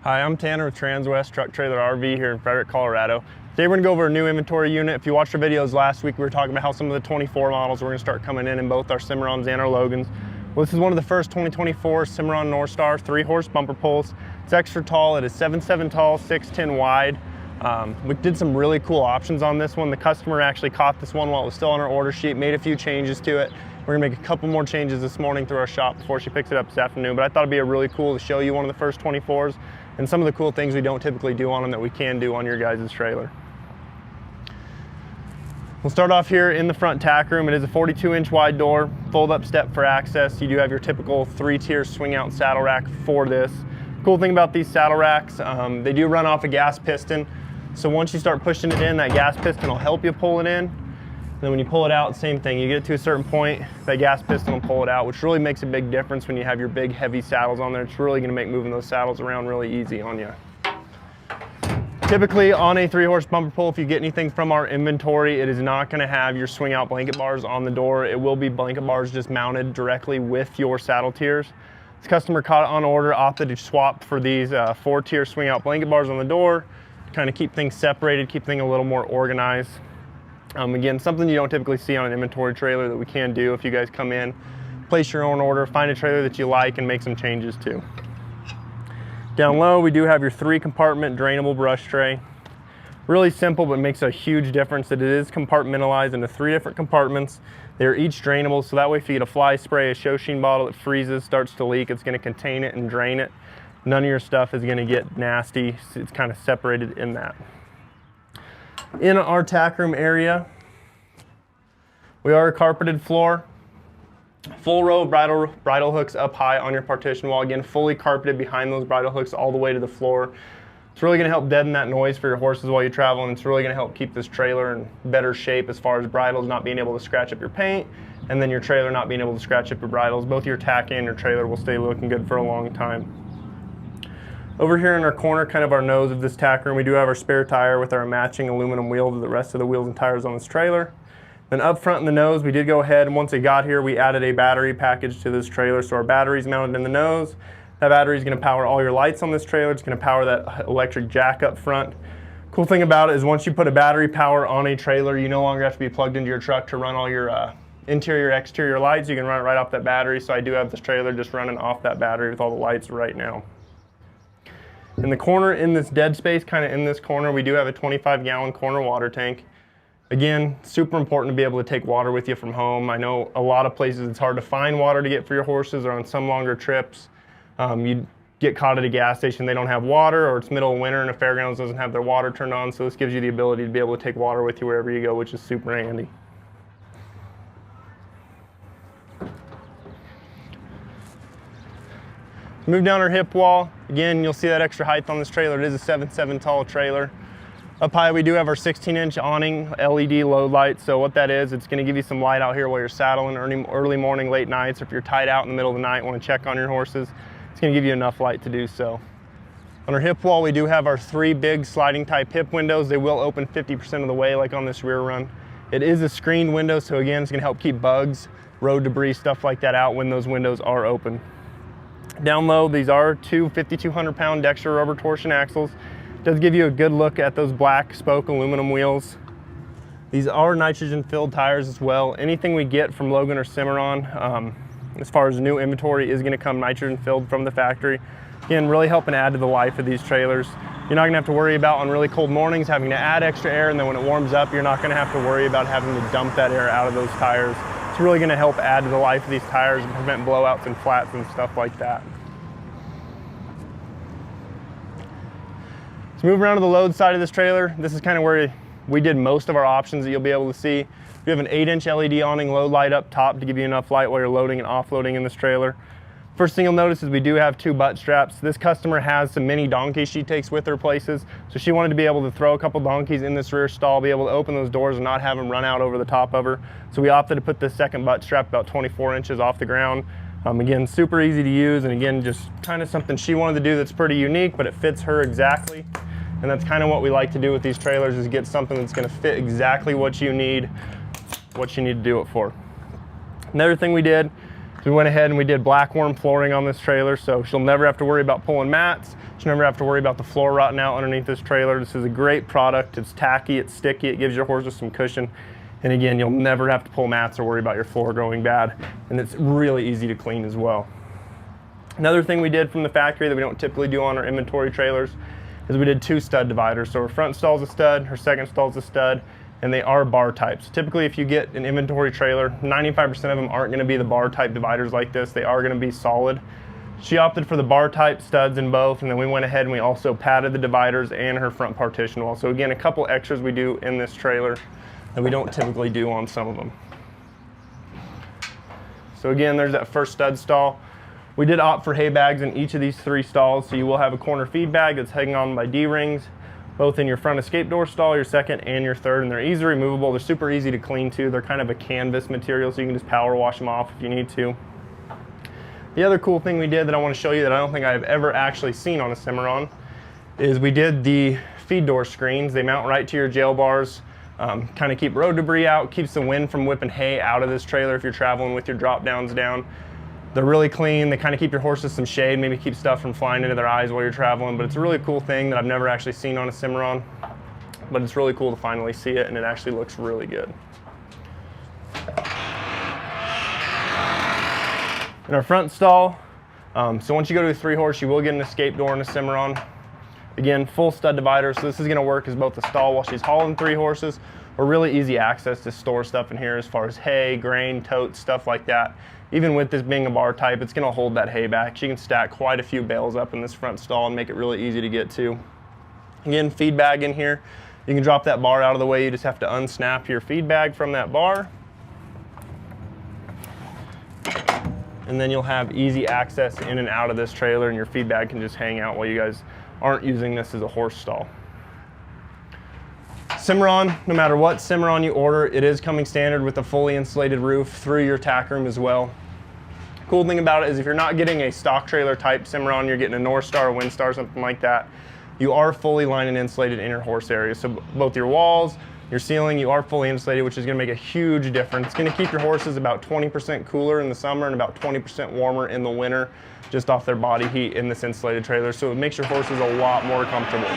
Hi, I'm Tanner with Transwest Truck Trailer RV here in Fredrick, Colorado. Today we're going to go over a new inventory unit. If you watched our videos last week, we were talking about how some of the 24 models were going to start coming in both our Cimarrons and our Logans. Well, this is one of the first 2024 Cimarron Norstar 3-horse bumper pulls. It's extra tall. It is 7'7" tall, 6'10" wide. We did some really cool options on this one. The customer actually caught this one while it was still on our order sheet, made a few changes to it. We're gonna make a couple more changes this morning through our shop before she picks it up this afternoon, but I thought it'd be really cool to show you one of the first 24s and some of the cool things we don't typically do on them that we can do on your guys' trailer. We'll start off here in the front tack room. It is a 42-inch wide door, fold-up step for access. You do have your typical 3-tier swing-out saddle rack for this. Cool thing about these saddle racks, they do run off a gas piston. So once you start pushing it in, that gas piston will help you pull it in. And then when you pull it out, same thing. You get it to a certain point, that gas piston will pull it out, which really makes a big difference when you have your big, heavy saddles on there. It's really gonna make moving those saddles around really easy on you. Typically on a 3-horse bumper pull, if you get anything from our inventory, it is not gonna have your swing out blanket bars on the door. It will be blanket bars just mounted directly with your saddle tiers. This customer caught it on order, opted to swap for these 4-tier swing out blanket bars on the door, kind of keep things separated, keep things a little more organized. Again, something you don't typically see on an inventory trailer that we can do if you guys come in, place your own order, find a trailer that you like and make some changes to. Down low, we do have your 3-compartment drainable brush tray. Really simple, but makes a huge difference that it is compartmentalized into 3 different compartments. They're each drainable, so that way if you get a fly spray, a show sheen bottle that freezes, starts to leak, it's gonna contain it and drain it. None of your stuff is gonna get nasty. It's kind of separated in that. In our tack room area, we are a carpeted floor. Full row of bridle hooks up high on your partition wall. Again, fully carpeted behind those bridle hooks all the way to the floor. It's really gonna help deaden that noise for your horses while you travel, and it's really gonna help keep this trailer in better shape as far as bridles not being able to scratch up your paint, and then your trailer not being able to scratch up your bridles. Both your tack and your trailer will stay looking good for a long time. Over here in our corner, kind of our nose of this tack room, we do have our spare tire with our matching aluminum wheel to the rest of the wheels and tires on this trailer. Then up front in the nose, we did go ahead and once it got here, we added a battery package to this trailer. So our battery's mounted in the nose. That battery is going to power all your lights on this trailer. It's going to power that electric jack up front. Cool thing about it is once you put a battery power on a trailer, you no longer have to be plugged into your truck to run all your interior, exterior lights. You can run it right off that battery. So I do have this trailer just running off that battery with all the lights right now. In the corner, in this dead space, kind of in this corner, we do have a 25-gallon corner water tank. Again, super important to be able to take water with you from home. I know a lot of places it's hard to find water to get for your horses, or on some longer trips. You get caught at a gas station, they don't have water, or it's middle of winter and a fairgrounds doesn't have their water turned on, so this gives you the ability to be able to take water with you wherever you go, which is super handy. Move down our hip wall. Again, you'll see that extra height on this trailer. It is a 7'7" tall trailer. Up high, we do have our 16-inch awning LED load light. So what that is, it's gonna give you some light out here while you're saddling early morning, late nights. If you're tied out in the middle of the night, wanna check on your horses, it's gonna give you enough light to do so. On our hip wall, we do have our 3 big sliding type hip windows. They will open 50% of the way like on this rear run. It is a screened window, so again, it's gonna help keep bugs, road debris, stuff like that out when those windows are open. Down low, these are 2 5,200-pound Dexter rubber torsion axles. It does give you a good look at those black spoke aluminum wheels. These are nitrogen-filled tires as well. Anything we get from Logan or Cimarron, as far as new inventory, is going to come nitrogen-filled from the factory. Again, really helping add to the life of these trailers. You're not going to have to worry about on really cold mornings having to add extra air, and then when it warms up, you're not going to have to worry about having to dump that air out of those tires. It's really going to help add to the life of these tires and prevent blowouts and flats and stuff like that. So move around to the load side of this trailer. This is kind of where we did most of our options that you'll be able to see. We have an 8-inch LED awning load light up top to give you enough light while you're loading and offloading in this trailer. First thing you'll notice is we do have 2 butt straps. This customer has some mini donkeys she takes with her places, so she wanted to be able to throw a couple donkeys in this rear stall, be able to open those doors and not have them run out over the top of her. So we opted to put this second butt strap about 24 inches off the ground. Again, super easy to use, and again, just kind of something she wanted to do that's pretty unique, but it fits her exactly. And that's kind of what we like to do with these trailers, is get something that's going to fit exactly what you need to do it for. Another thing we did, So we went ahead and we did black worm flooring on this trailer, so she'll never have to worry about pulling mats. She'll never have to worry about the floor rotting out underneath this trailer. This is a great product. It's tacky, it's sticky, it gives your horses some cushion. And again, you'll never have to pull mats or worry about your floor growing bad. And it's really easy to clean as well. Another thing we did from the factory that we don't typically do on our inventory trailers is we did 2 stud dividers. So her front stall's a stud, her second stall's a stud, and they are bar types. Typically, if you get an inventory trailer, 95% of them aren't gonna be the bar type dividers like this. They are gonna be solid. She opted for the bar type studs in both, and then we went ahead and we also padded the dividers and her front partition wall. So again, a couple extras we do in this trailer that we don't typically do on some of them. So again, there's that first stud stall. We did opt for hay bags in each of these 3 stalls, so you will have a corner feed bag that's hanging on by D-rings, both in your front escape door stall, your second and your third, and they're easy removable. They're super easy to clean too. They're kind of a canvas material, so you can just power wash them off if you need to. The other cool thing we did that I want to show you that I don't think I've ever actually seen on a Cimarron is we did the feed door screens. They mount right to your jail bars, kind of keep road debris out, keeps the wind from whipping hay out of this trailer if you're traveling with your drop downs down. They're really clean. They kind of keep your horses some shade, maybe keep stuff from flying into their eyes while you're traveling, but it's a really cool thing that I've never actually seen on a Cimarron, but it's really cool to finally see it, and it actually looks really good. In our front stall, so once you go to a 3-horse, you will get an escape door in a Cimarron. Again, full stud divider, so this is gonna work as both a stall while she's hauling 3 horses, or really easy access to store stuff in here as far as hay, grain, totes, stuff like that. Even with this being a bar type, it's gonna hold that hay back. She can stack quite a few bales up in this front stall and make it really easy to get to. Again, feed bag in here. You can drop that bar out of the way. You just have to unsnap your feed bag from that bar. And then you'll have easy access in and out of this trailer, and your feed bag can just hang out while you guys aren't using this as a horse stall. Cimarron, no matter what Cimarron you order, it is coming standard with a fully insulated roof through your tack room as well. Cool thing about it is if you're not getting a stock trailer type Cimarron, you're getting a Norstar, a Windstar, something like that, you are fully lined and insulated in your horse area. So both your walls, your ceiling, you are fully insulated, which is gonna make a huge difference. It's gonna keep your horses about 20% cooler in the summer and about 20% warmer in the winter, just off their body heat in this insulated trailer. So it makes your horses a lot more comfortable.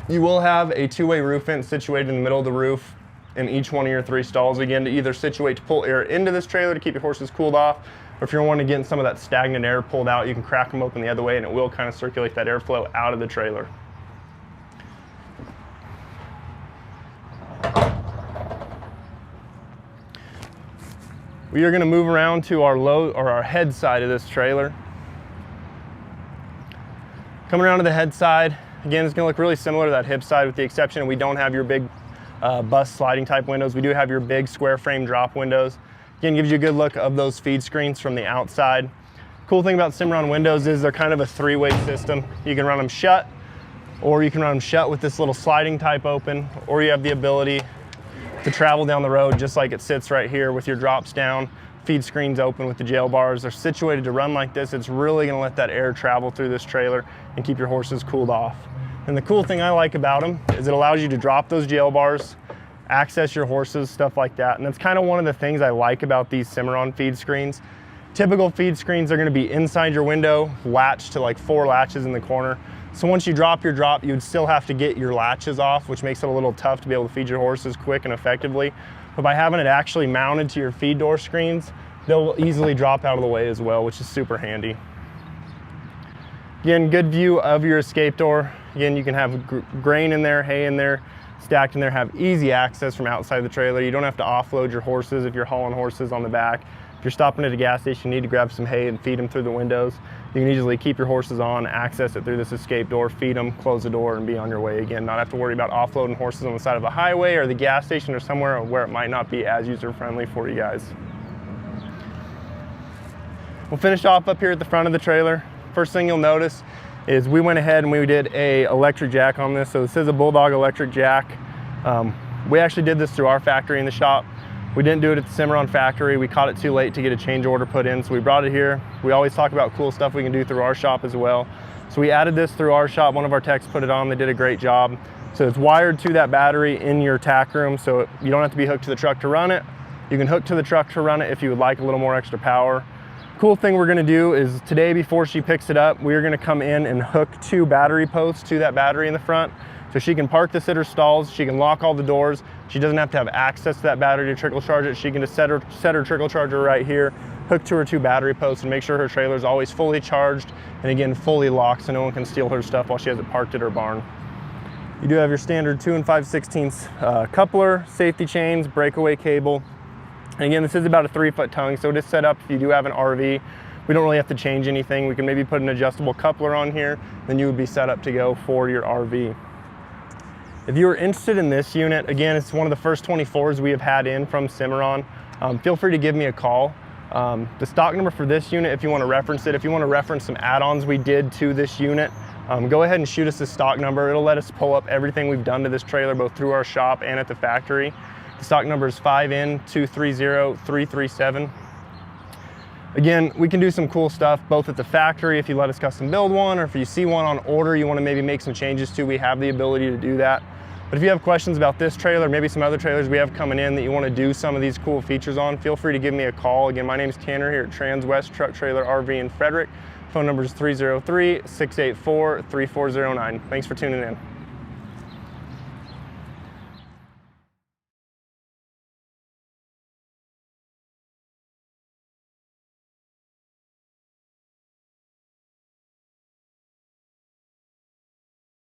You will have a 2-way roof vent situated in the middle of the roof in each one of your 3 stalls, again, to either situate to pull air into this trailer to keep your horses cooled off, or if you're wanting to get some of that stagnant air pulled out, you can crack them open the other way and it will kind of circulate that airflow out of the trailer. We are going to move around to our low or our head side of this trailer. Coming around to the head side, again, it's going to look really similar to that hip side with the exception we don't have your big bus sliding type windows. We do have your big square frame drop windows. Again, gives you a good look of those feed screens from the outside. Cool thing about Cimarron windows is they're kind of a 3-way system. You can run them shut, or you can run them shut with this little sliding type open, or you have the ability to travel down the road just like it sits right here with your drops down, feed screens open with the jail bars. They're situated to run like this. It's really gonna let that air travel through this trailer and keep your horses cooled off. And the cool thing I like about them is it allows you to drop those jail bars, access your horses, stuff like that. And that's kind of one of the things I like about these Cimarron feed screens. Typical feed screens are gonna be inside your window, latched to like 4 latches in the corner. So once you drop your drop, you would still have to get your latches off, which makes it a little tough to be able to feed your horses quick and effectively. But by having it actually mounted to your feed door screens, they'll easily drop out of the way as well, which is super handy. Again, good view of your escape door. Again, you can have grain in there, hay in there, stacked in there, have easy access from outside the trailer. You don't have to offload your horses if you're hauling horses on the back. If you're stopping at a gas station, you need to grab some hay and feed them through the windows. You can easily keep your horses on, access it through this escape door, feed them, close the door, and be on your way again. Not have to worry about offloading horses on the side of a highway or the gas station or somewhere where it might not be as user-friendly for you guys. We'll finish off up here at the front of the trailer. First thing you'll notice is we went ahead and we did a electric jack on this. So this is a Bulldog electric jack. We actually did this through our factory in the shop. We didn't do it at the Cimarron factory. We caught it too late to get a change order put in, so we brought it here. We always talk about cool stuff we can do through our shop as well. So we added this through our shop. One of our techs put it on. They did a great job. So it's wired to that battery in your tack room, so you don't have to be hooked to the truck to run it. You can hook to the truck to run it if you would like a little more extra power. Cool thing we're gonna do is today, before she picks it up, we're gonna come in and hook 2 battery posts to that battery in the front. So she can park this at her stalls, she can lock all the doors, she doesn't have to have access to that battery to trickle charge it. She can just set her trickle charger right here, hook to her 2 battery posts, and make sure her trailer is always fully charged, and again, fully locked so no one can steal her stuff while she has it parked at her barn. You do have your standard 2 5/16 coupler, safety chains, breakaway cable. And again, this is about a 3-foot tongue, so it is set up if you do have an RV. We don't really have to change anything. We can maybe put an adjustable coupler on here, then you would be set up to go for your RV. If you are interested in this unit, again, it's one of the first 24s we have had in from Cimarron. Feel free to give me a call. The stock number for this unit, if you want to reference it, if you want to reference some add-ons we did to this unit, go ahead and shoot us the stock number. It'll let us pull up everything we've done to this trailer, both through our shop and at the factory. The stock number is 5N230337. Again, we can do some cool stuff both at the factory if you let us custom build one, or if you see one on order you want to maybe make some changes to, we have the ability to do that. But if you have questions about this trailer, maybe some other trailers we have coming in that you want to do some of these cool features on, feel free to give me a call. Again, my name is Tanner here at Transwest Truck Trailer RV in Fredrick. Phone number is 303-684-3409. Thanks for tuning in.